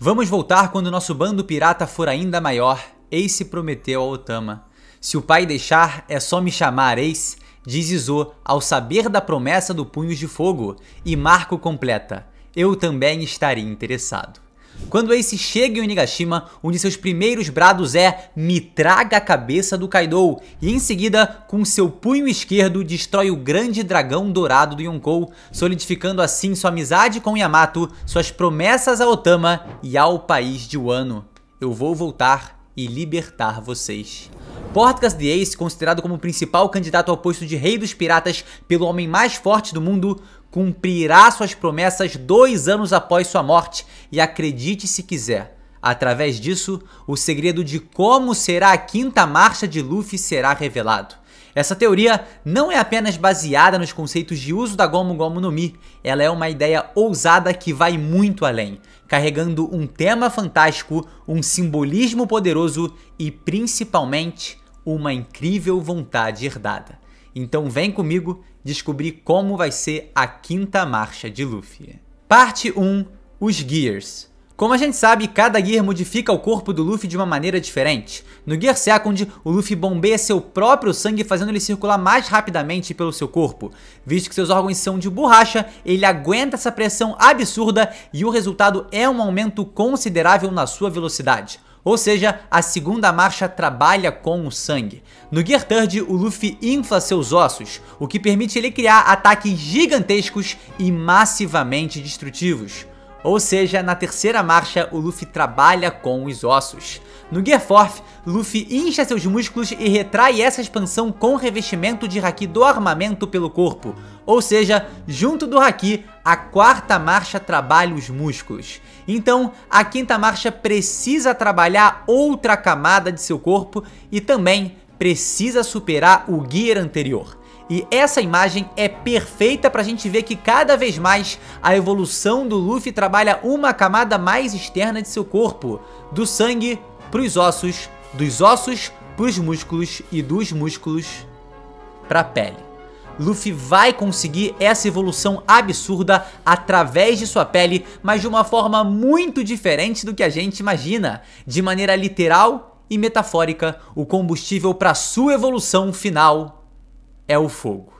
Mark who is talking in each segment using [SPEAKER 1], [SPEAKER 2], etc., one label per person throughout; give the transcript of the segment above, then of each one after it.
[SPEAKER 1] Vamos voltar quando nosso bando pirata for ainda maior, Ace prometeu a Otama. Se o pai deixar, é só me chamar, Ace, diz Izo ao saber da promessa do Punhos de Fogo, e Marco completa, eu também estaria interessado. Quando Ace chega em Onigashima, um de seus primeiros brados é "Me traga a cabeça do Kaido", e em seguida, com seu punho esquerdo, destrói o grande dragão dourado do Yonkou, solidificando assim sua amizade com Yamato, suas promessas a Otama e ao país de Wano. Eu vou voltar e libertar vocês. Podcast de Ace, considerado como o principal candidato ao posto de Rei dos Piratas pelo homem mais forte do mundo, cumprirá suas promessas 2 anos após sua morte e acredite se quiser, através disso, o segredo de como será a quinta marcha de Luffy será revelado. Essa teoria não é apenas baseada nos conceitos de uso da Gomu Gomu no Mi, ela é uma ideia ousada que vai muito além, carregando um tema fantástico, um simbolismo poderoso e principalmente uma incrível vontade herdada. Então vem comigo descobrir como vai ser a quinta marcha de Luffy. Parte 1. Os Gears. Como a gente sabe, cada Gear modifica o corpo do Luffy de uma maneira diferente. No Gear Second, o Luffy bombeia seu próprio sangue, fazendo ele circular mais rapidamente pelo seu corpo. Visto que seus órgãos são de borracha, ele aguenta essa pressão absurda e o resultado é um aumento considerável na sua velocidade. Ou seja, a segunda marcha trabalha com o sangue. No Gear Third, o Luffy infla seus ossos, o que permite ele criar ataques gigantescos e massivamente destrutivos. Ou seja, na terceira marcha, o Luffy trabalha com os ossos. No Gear Fourth, Luffy incha seus músculos e retrai essa expansão com revestimento de Haki do armamento pelo corpo. Ou seja, junto do Haki, a quarta marcha trabalha os músculos. Então, a quinta marcha precisa trabalhar outra camada de seu corpo e também precisa superar o Gear anterior. E essa imagem é perfeita para a gente ver que cada vez mais a evolução do Luffy trabalha uma camada mais externa de seu corpo, do sangue para os ossos, dos ossos para os músculos e dos músculos para a pele. Luffy vai conseguir essa evolução absurda através de sua pele, mas de uma forma muito diferente do que a gente imagina. De maneira literal e metafórica, o combustível para sua evolução final é o fogo.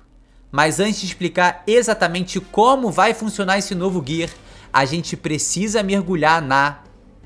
[SPEAKER 1] Mas antes de explicar exatamente como vai funcionar esse novo Gear, a gente precisa mergulhar na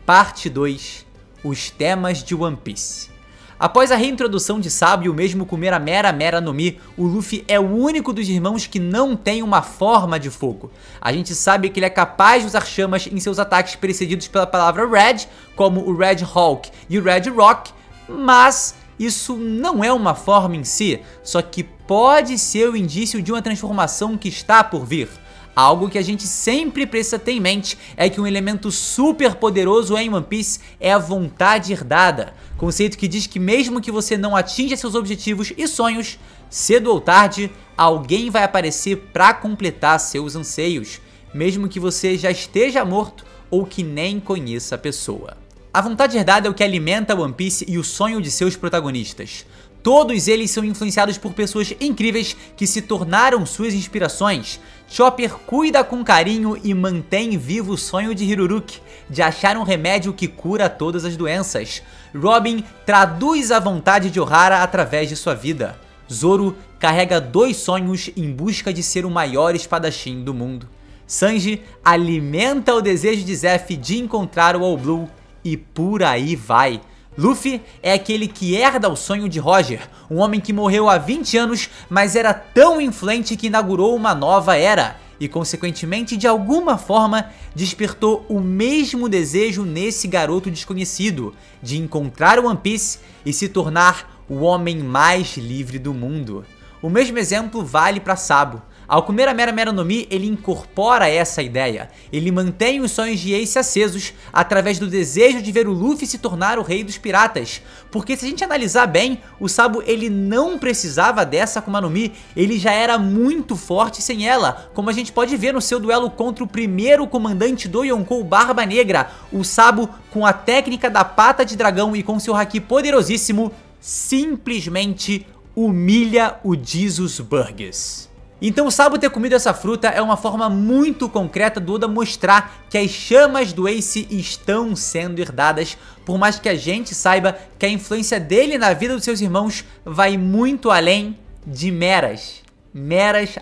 [SPEAKER 1] parte 2, os temas de One Piece. Após a reintrodução de Sabo e o mesmo comer a Mera no Mi, o Luffy é o único dos irmãos que não tem uma forma de fogo. A gente sabe que ele é capaz de usar chamas em seus ataques precedidos pela palavra Red, como o Red Hawk e o Red Rock, mas isso não é uma forma em si, só que pode ser o indício de uma transformação que está por vir. Algo que a gente sempre precisa ter em mente é que um elemento super poderoso em One Piece é a vontade herdada, conceito que diz que mesmo que você não atinja seus objetivos e sonhos, cedo ou tarde, alguém vai aparecer para completar seus anseios, mesmo que você já esteja morto ou que nem conheça a pessoa. A vontade herdada é o que alimenta One Piece e o sonho de seus protagonistas. Todos eles são influenciados por pessoas incríveis que se tornaram suas inspirações. Chopper cuida com carinho e mantém vivo o sonho de Hiruruki, de achar um remédio que cura todas as doenças. Robin traduz a vontade de Ohara através de sua vida. Zoro carrega 2 sonhos em busca de ser o maior espadachim do mundo. Sanji alimenta o desejo de Zeff de encontrar o All Blue e por aí vai. Luffy é aquele que herda o sonho de Roger, um homem que morreu há 20 anos, mas era tão influente que inaugurou uma nova era e, consequentemente, de alguma forma, despertou o mesmo desejo nesse garoto desconhecido de encontrar o One Piece e se tornar o homem mais livre do mundo. O mesmo exemplo vale para Sabo. Ao comer a Mera no Mi, ele incorpora essa ideia. Ele mantém os sonhos de Ace acesos através do desejo de ver o Luffy se tornar o rei dos piratas. Porque se a gente analisar bem, o Sabo ele não precisava dessa Akuma no Mi, ele já era muito forte sem ela, como a gente pode ver no seu duelo contra o primeiro comandante do Yonkou Barba Negra. O Sabo, com a técnica da pata de dragão e com seu Haki poderosíssimo, simplesmente humilha o Jesus Burgess. Então o Sabo ter comido essa fruta é uma forma muito concreta do Oda mostrar que as chamas do Ace estão sendo herdadas, por mais que a gente saiba que a influência dele na vida dos seus irmãos vai muito além de meras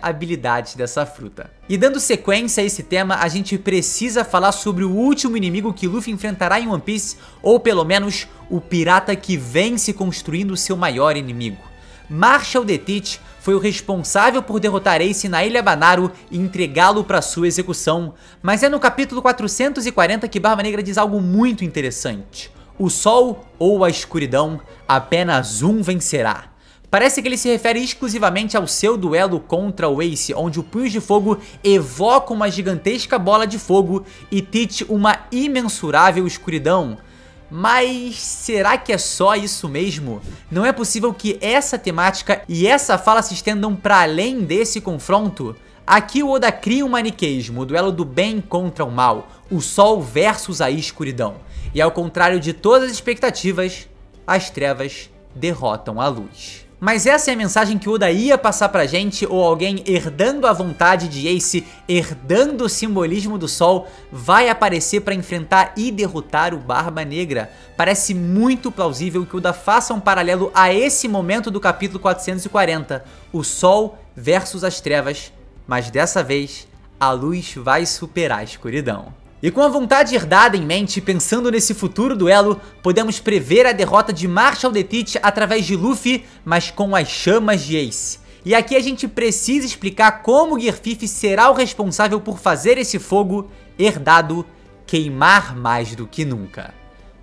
[SPEAKER 1] habilidades dessa fruta. E dando sequência a esse tema, a gente precisa falar sobre o último inimigo que Luffy enfrentará em One Piece, ou pelo menos o pirata que vem se construindo seu maior inimigo. Marshall the Teach foi o responsável por derrotar Ace na Ilha Banaru e entregá-lo para sua execução, mas é no capítulo 440 que Barba Negra diz algo muito interessante. O sol ou a escuridão, apenas um vencerá. Parece que ele se refere exclusivamente ao seu duelo contra o Ace, onde o Punhos de Fogo evoca uma gigantesca bola de fogo e Teach uma imensurável escuridão. Mas será que é só isso mesmo? Não é possível que essa temática e essa fala se estendam para além desse confronto? Aqui o Oda cria um maniqueísmo, o duelo do bem contra o mal, o sol versus a escuridão. E ao contrário de todas as expectativas, as trevas derrotam a luz. Mas essa é a mensagem que o Oda ia passar pra gente, ou alguém herdando a vontade de Ace, herdando o simbolismo do sol, vai aparecer pra enfrentar e derrotar o Barba Negra. Parece muito plausível que o Oda faça um paralelo a esse momento do capítulo 440, o sol versus as trevas, mas dessa vez a luz vai superar a escuridão. E com a vontade herdada em mente, pensando nesse futuro duelo, podemos prever a derrota de Marshall the Teach através de Luffy, mas com as chamas de Ace. E aqui a gente precisa explicar como Gear 5 será o responsável por fazer esse fogo herdado queimar mais do que nunca.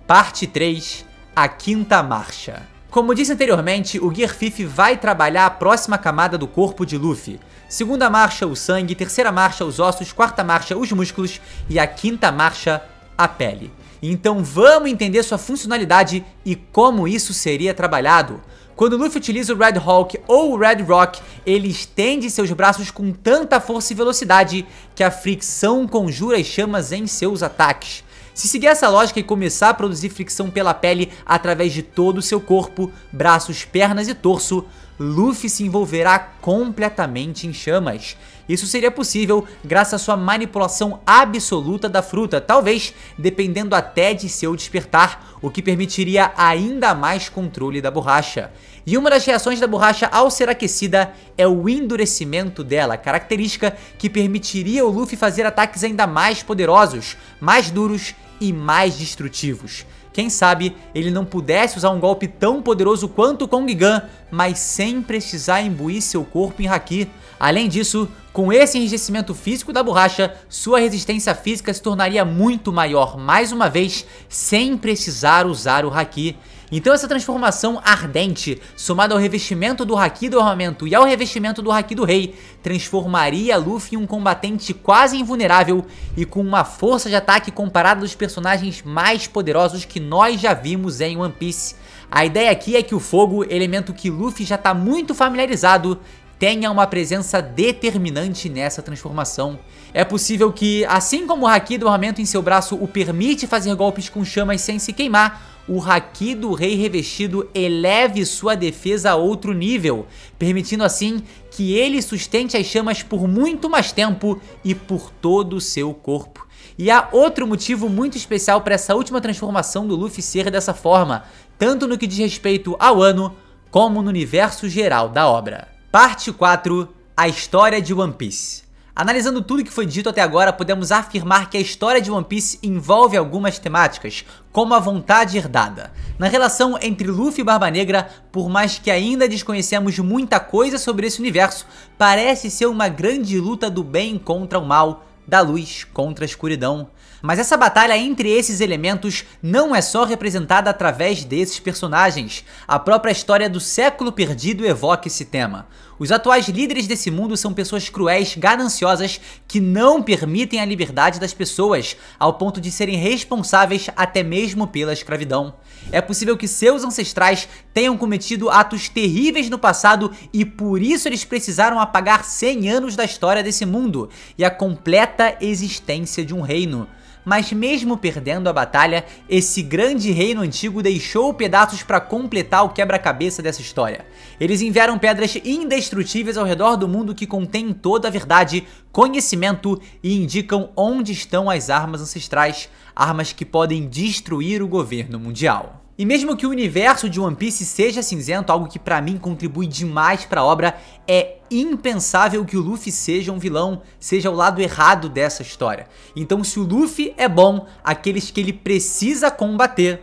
[SPEAKER 1] Parte 3, a quinta marcha. Como disse anteriormente, o Gear 5 vai trabalhar a próxima camada do corpo de Luffy. Segunda marcha, o sangue, terceira marcha, os ossos, quarta marcha, os músculos e a quinta marcha, a pele. Então vamos entender sua funcionalidade e como isso seria trabalhado. Quando Luffy utiliza o Red Hawk ou o Red Rock, ele estende seus braços com tanta força e velocidade que a fricção conjura as chamas em seus ataques. Se seguir essa lógica e começar a produzir fricção pela pele através de todo o seu corpo, braços, pernas e torso, Luffy se envolverá completamente em chamas. Isso seria possível graças à sua manipulação absoluta da fruta, talvez dependendo até de seu despertar, o que permitiria ainda mais controle da borracha. E uma das reações da borracha ao ser aquecida é o endurecimento dela, característica que permitiria ao Luffy fazer ataques ainda mais poderosos, mais duros e mais destrutivos. Quem sabe ele não pudesse usar um golpe tão poderoso quanto o Kong Gun, mas sem precisar imbuir seu corpo em Haki. Além disso, com esse enrijecimento físico da borracha, sua resistência física se tornaria muito maior, mais uma vez, sem precisar usar o Haki. Então essa transformação ardente, somada ao revestimento do Haki do armamento e ao revestimento do Haki do Rei, transformaria Luffy em um combatente quase invulnerável e com uma força de ataque comparada dos personagens mais poderosos que nós já vimos em One Piece. A ideia aqui é que o fogo, elemento que Luffy já está muito familiarizado, tenha uma presença determinante nessa transformação. É possível que, assim como o Haki do armamento em seu braço o permite fazer golpes com chamas sem se queimar, o Haki do Rei revestido eleve sua defesa a outro nível, permitindo assim que ele sustente as chamas por muito mais tempo e por todo o seu corpo. E há outro motivo muito especial para essa última transformação do Luffy ser dessa forma, tanto no que diz respeito ao ano, como no universo geral da obra. Parte 4, a história de One Piece. Analisando tudo que foi dito até agora, podemos afirmar que a história de One Piece envolve algumas temáticas, como a vontade herdada. Na relação entre Luffy e Barba Negra, por mais que ainda desconhecemos muita coisa sobre esse universo, parece ser uma grande luta do bem contra o mal, da luz contra a escuridão. Mas essa batalha entre esses elementos não é só representada através desses personagens. A própria história do século perdido evoca esse tema. Os atuais líderes desse mundo são pessoas cruéis, gananciosas, que não permitem a liberdade das pessoas, ao ponto de serem responsáveis até mesmo pela escravidão. É possível que seus ancestrais tenham cometido atos terríveis no passado e por isso eles precisaram apagar 100 anos da história desse mundo e a completa existência de um reino. Mas mesmo perdendo a batalha, esse grande reino antigo deixou pedaços para completar o quebra-cabeça dessa história. Eles enviaram pedras indestrutíveis ao redor do mundo que contêm toda a verdade, conhecimento e indicam onde estão as armas ancestrais, armas que podem destruir o governo mundial. E mesmo que o universo de One Piece seja cinzento, algo que pra mim contribui demais pra obra, é impensável que o Luffy seja um vilão, seja o lado errado dessa história. Então se o Luffy é bom, aqueles que ele precisa combater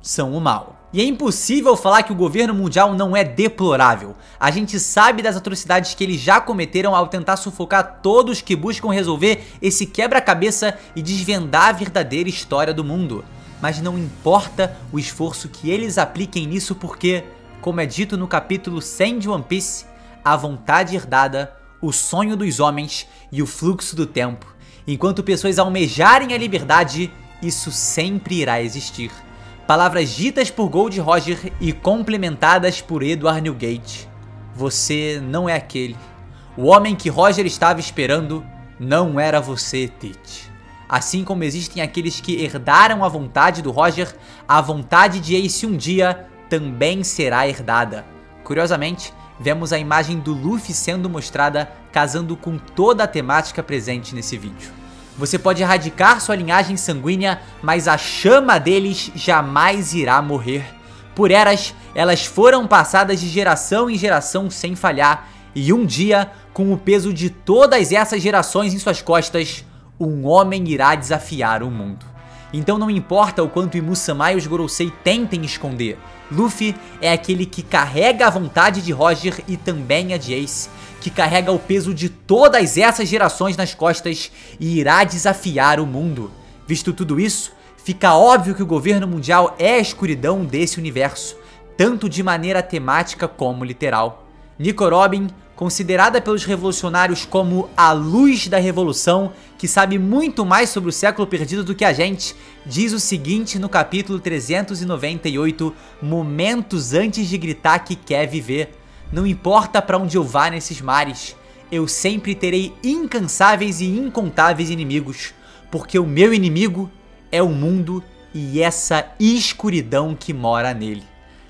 [SPEAKER 1] são o mal. E é impossível falar que o governo mundial não é deplorável. A gente sabe das atrocidades que eles já cometeram ao tentar sufocar todos que buscam resolver esse quebra-cabeça e desvendar a verdadeira história do mundo. Mas não importa o esforço que eles apliquem nisso porque, como é dito no capítulo 100 de One Piece, a vontade herdada, o sonho dos homens e o fluxo do tempo. Enquanto pessoas almejarem a liberdade, isso sempre irá existir. Palavras ditas por Gold Roger e complementadas por Edward Newgate. Você não é aquele. O homem que Roger estava esperando não era você, Tite. Assim como existem aqueles que herdaram a vontade do Roger, a vontade de Ace um dia também será herdada. Curiosamente, vemos a imagem do Luffy sendo mostrada casando com toda a temática presente nesse vídeo. Você pode erradicar sua linhagem sanguínea, mas a chama deles jamais irá morrer. Por eras, elas foram passadas de geração em geração sem falhar, e um dia, com o peso de todas essas gerações em suas costas, um homem irá desafiar o mundo. Então não importa o quanto Imu-sama e os Gorosei tentem esconder, Luffy é aquele que carrega a vontade de Roger e também a de Ace, que carrega o peso de todas essas gerações nas costas e irá desafiar o mundo. Visto tudo isso, fica óbvio que o governo mundial é a escuridão desse universo, tanto de maneira temática como literal. Nico Robin, considerada pelos revolucionários como a luz da revolução, que sabe muito mais sobre o século perdido do que a gente, diz o seguinte no capítulo 398, momentos antes de gritar que quer viver. Não importa para onde eu vá nesses mares, eu sempre terei incansáveis e incontáveis inimigos, porque o meu inimigo é o mundo e essa escuridão que mora nele.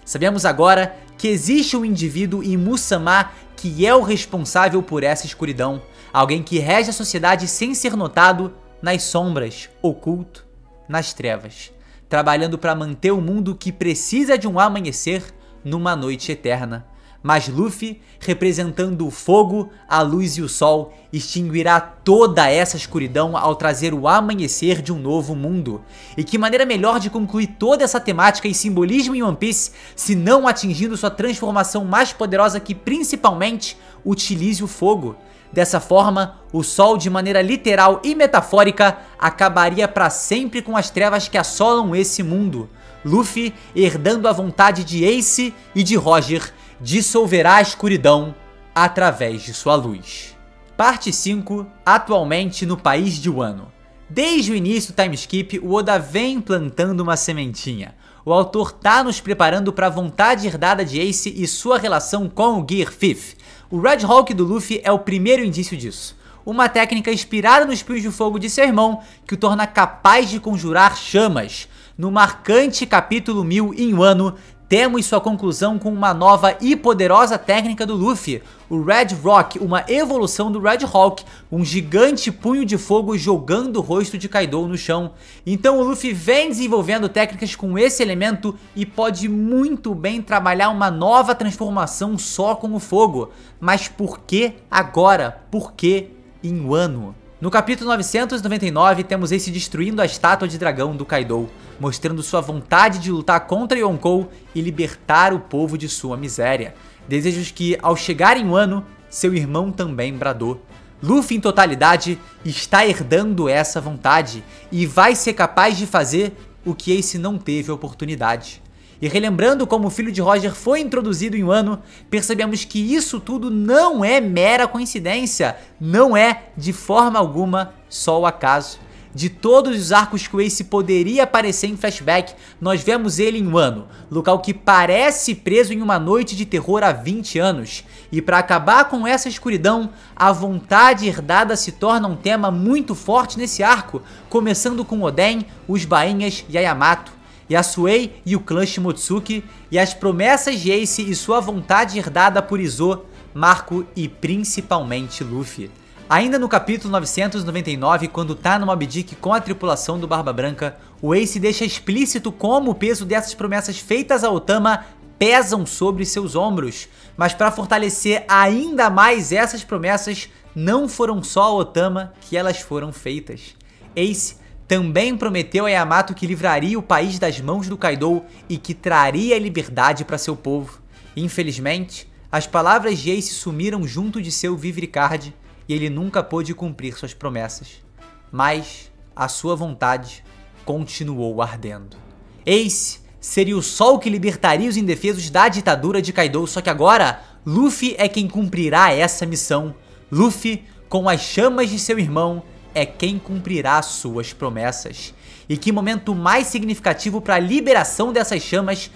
[SPEAKER 1] Sabemos agora que existe um indivíduo Imu-sama que é o responsável por essa escuridão, alguém que rege a sociedade sem ser notado, nas sombras, oculto, nas trevas, trabalhando para manter o mundo que precisa de um amanhecer numa noite eterna. Mas Luffy, representando o fogo, a luz e o sol, extinguirá toda essa escuridão ao trazer o amanhecer de um novo mundo. E que maneira melhor de concluir toda essa temática e simbolismo em One Piece, se não atingindo sua transformação mais poderosa que principalmente utilize o fogo. Dessa forma, o sol de maneira literal e metafórica acabaria para sempre com as trevas que assolam esse mundo. Luffy, herdando a vontade de Ace e de Roger, dissolverá a escuridão através de sua luz. Parte 5, atualmente no país de Wano. Desde o início do time skip, o Oda vem plantando uma sementinha. O autor tá nos preparando para a vontade herdada de Ace e sua relação com o Gear 5. O Red Hawk do Luffy é o primeiro indício disso. Uma técnica inspirada nos punhos de fogo de seu irmão, que o torna capaz de conjurar chamas. No marcante capítulo 1000 em Wano, temos sua conclusão com uma nova e poderosa técnica do Luffy, o Red Rock, uma evolução do Red Hawk, um gigante punho de fogo jogando o rosto de Kaido no chão. Então o Luffy vem desenvolvendo técnicas com esse elemento e pode muito bem trabalhar uma nova transformação só com o fogo. Mas por que agora? Por que em Wano? No capítulo 999 temos Ace destruindo a estátua de dragão do Kaido, mostrando sua vontade de lutar contra Yonkou e libertar o povo de sua miséria. Desejos que, ao chegar em Wano, seu irmão também bradou. Luffy, em totalidade, está herdando essa vontade e vai ser capaz de fazer o que Ace não teve oportunidade. E relembrando como o filho de Roger foi introduzido em Wano, percebemos que isso tudo não é mera coincidência, não é de forma alguma só o acaso. De todos os arcos que o Ace poderia aparecer em flashback, nós vemos ele em Wano, local que parece preso em uma noite de terror há 20 anos. E para acabar com essa escuridão, a vontade herdada se torna um tema muito forte nesse arco, começando com Oden, os bainhas e a Yamato, Yasuei e o clã Shimotsuki, e as promessas de Ace e sua vontade herdada por Izo, Marco e principalmente Luffy. Ainda no capítulo 999, quando tá no Mobb Dick com a tripulação do Barba Branca, o Ace deixa explícito como o peso dessas promessas feitas a Otama pesam sobre seus ombros. Mas para fortalecer ainda mais essas promessas, não foram só a Otama que elas foram feitas. Ace também prometeu a Yamato que livraria o país das mãos do Kaido e que traria liberdade para seu povo. Infelizmente, as palavras de Ace sumiram junto de seu Vivre Card, e ele nunca pôde cumprir suas promessas, mas a sua vontade continuou ardendo. Ace seria o sol que libertaria os indefesos da ditadura de Kaido, só que agora Luffy é quem cumprirá essa missão. Luffy, com as chamas de seu irmão, é quem cumprirá suas promessas. E que momento mais significativo para a liberação dessas chamas,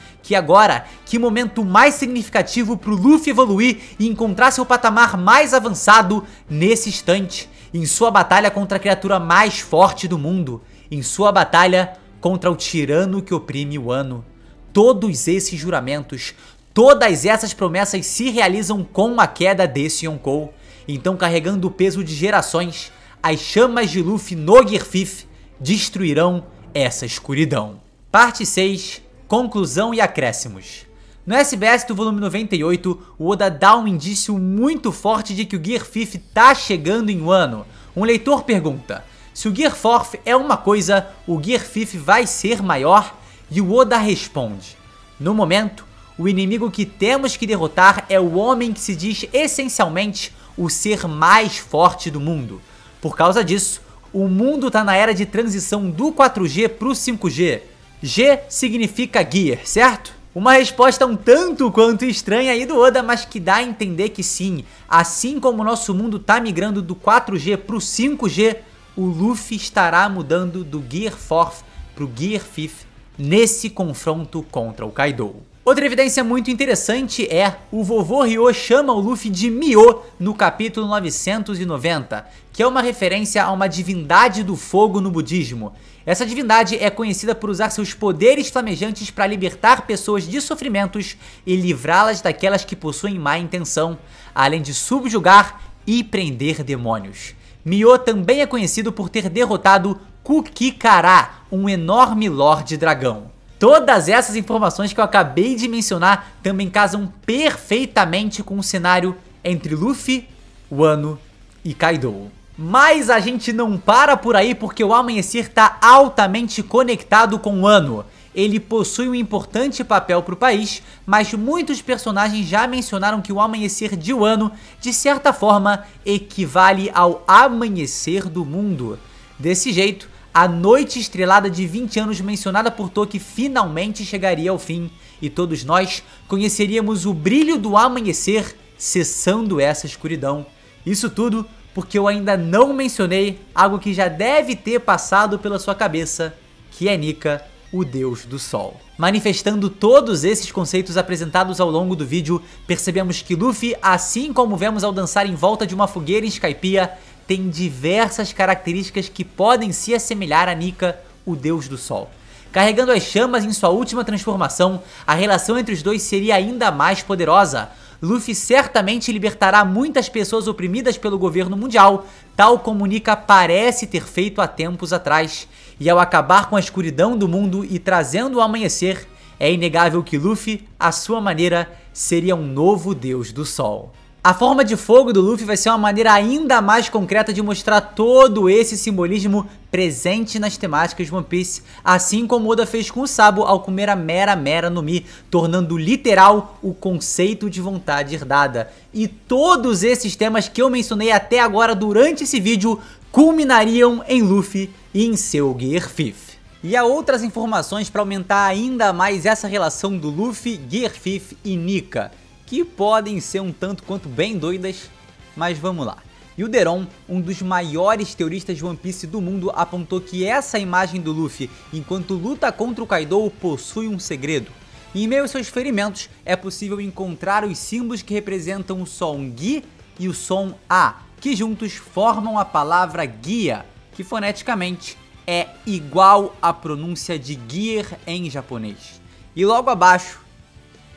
[SPEAKER 1] que momento mais significativo para o Luffy evoluir e encontrar seu patamar mais avançado nesse instante, em sua batalha contra a criatura mais forte do mundo, em sua batalha contra o tirano que oprime o Wano. Todos esses juramentos, todas essas promessas se realizam com a queda desse Yonkou. Então, carregando o peso de gerações, as chamas de Luffy no Gear 5 destruirão essa escuridão. Parte 6. Conclusão e acréscimos. No SBS do volume 98, o Oda dá um indício muito forte de que o Gear 5 tá chegando em Wano. Um leitor pergunta: se o Gear 4 é uma coisa, o Gear 5 vai ser maior? E o Oda responde: no momento, o inimigo que temos que derrotar é o homem que se diz essencialmente o ser mais forte do mundo. Por causa disso, o mundo tá na era de transição do 4G pro 5G. G significa Gear, certo? Uma resposta um tanto quanto estranha aí do Oda, mas que dá a entender que sim, assim como o nosso mundo tá migrando do 4G pro 5G, o Luffy estará mudando do Gear 4 pro Gear 5 nesse confronto contra o Kaido. Outra evidência muito interessante é o vovô Ryo chama o Luffy de Myo no capítulo 990, que é uma referência a uma divindade do fogo no budismo. Essa divindade é conhecida por usar seus poderes flamejantes para libertar pessoas de sofrimentos e livrá-las daquelas que possuem má intenção, além de subjugar e prender demônios. Myo também é conhecido por ter derrotado Kukikara, um enorme Lorde Dragão. Todas essas informações que eu acabei de mencionar também casam perfeitamente com o cenário entre Luffy, Wano e Kaido. Mas a gente não para por aí, porque o Amanhecer está altamente conectado com Wano. Ele possui um importante papel para o país, mas muitos personagens já mencionaram que o Amanhecer de Wano, de certa forma, equivale ao amanhecer do mundo. Desse jeito, a noite estrelada de 20 anos mencionada por Toki finalmente chegaria ao fim, e todos nós conheceríamos o brilho do amanhecer cessando essa escuridão. Isso tudo porque eu ainda não mencionei algo que já deve ter passado pela sua cabeça, que é Nika, o deus do sol. Manifestando todos esses conceitos apresentados ao longo do vídeo, percebemos que Luffy, assim como vemos ao dançar em volta de uma fogueira em Skypiea, tem diversas características que podem se assemelhar a Nika, o deus do sol. Carregando as chamas em sua última transformação, a relação entre os dois seria ainda mais poderosa. Luffy certamente libertará muitas pessoas oprimidas pelo governo mundial, tal como Nika parece ter feito há tempos atrás. E ao acabar com a escuridão do mundo e trazendo o amanhecer, é inegável que Luffy, à sua maneira, seria um novo deus do sol. A forma de fogo do Luffy vai ser uma maneira ainda mais concreta de mostrar todo esse simbolismo presente nas temáticas de One Piece, assim como Oda fez com o Sabo ao comer a Mera no Mi, tornando literal o conceito de vontade herdada. E todos esses temas que eu mencionei até agora durante esse vídeo culminariam em Luffy e em seu Gear 5. E há outras informações para aumentar ainda mais essa relação do Luffy, Gear 5 e Nika, que podem ser um tanto quanto bem doidas, mas vamos lá. E o Deron, um dos maiores teoristas de One Piece do mundo, apontou que essa imagem do Luffy, enquanto luta contra o Kaido, possui um segredo. E em meio aos seus ferimentos, é possível encontrar os símbolos que representam o som Gi e o som A, que juntos formam a palavra guia, que foneticamente é igual à pronúncia de Gear em japonês. E logo abaixo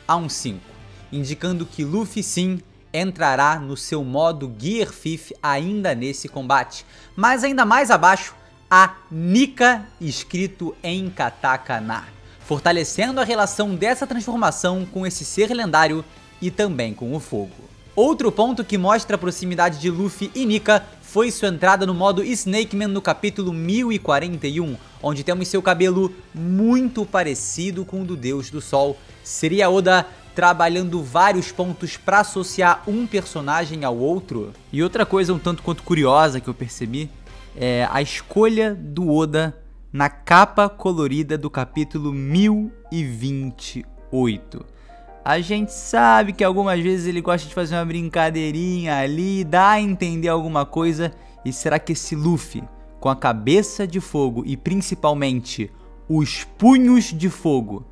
[SPEAKER 1] há um 5, indicando que Luffy sim entrará no seu modo Gear 5 ainda nesse combate. Mas ainda mais abaixo há Nika escrito em katakana, fortalecendo a relação dessa transformação com esse ser lendário e também com o fogo. Outro ponto que mostra a proximidade de Luffy e Nika foi sua entrada no modo Snakeman no capítulo 1041, onde temos seu cabelo muito parecido com o do Deus do Sol. Seria Oda trabalhando vários pontos para associar um personagem ao outro? E outra coisa um tanto quanto curiosa que eu percebi é a escolha do Oda na capa colorida do capítulo 1028. A gente sabe que algumas vezes ele gosta de fazer uma brincadeirinha ali, dá a entender alguma coisa. E será que esse Luffy, com a cabeça de fogo e principalmente os punhos de fogo,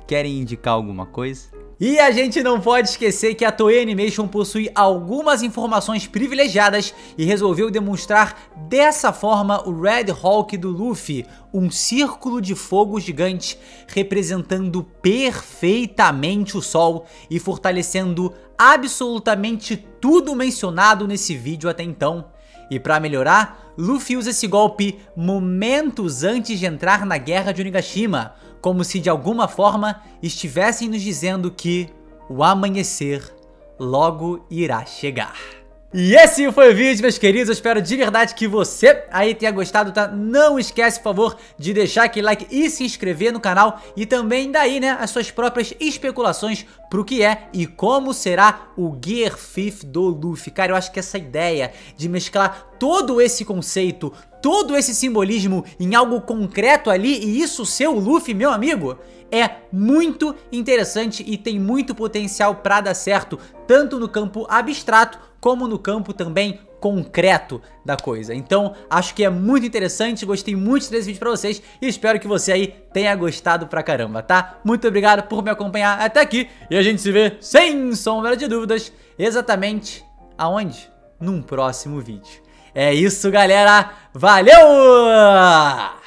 [SPEAKER 1] querem indicar alguma coisa? E a gente não pode esquecer que a Toei Animation possui algumas informações privilegiadas e resolveu demonstrar dessa forma o Red Hulk do Luffy, um círculo de fogo gigante representando perfeitamente o sol e fortalecendo absolutamente tudo mencionado nesse vídeo até então. E para melhorar, Luffy usa esse golpe momentos antes de entrar na guerra de Onigashima, como se de alguma forma estivessem nos dizendo que o amanhecer logo irá chegar. E esse foi o vídeo, meus queridos. Eu espero de verdade que você aí tenha gostado, tá? Não esquece, por favor, de deixar aquele like e se inscrever no canal. E também daí, né, as suas próprias especulações pro que é e como será o Gear 5 do Luffy. Cara, eu acho que essa ideia de mesclar todo esse conceito, todo esse simbolismo em algo concreto ali e isso ser o Luffy, meu amigo, é muito interessante e tem muito potencial pra dar certo, tanto no campo abstrato como no campo também concreto da coisa. Então, acho que é muito interessante, gostei muito desse vídeo pra vocês e espero que você aí tenha gostado pra caramba, tá? Muito obrigado por me acompanhar até aqui e a gente se vê, sem sombra de dúvidas, exatamente aonde? Num próximo vídeo. É isso, galera! Valeu!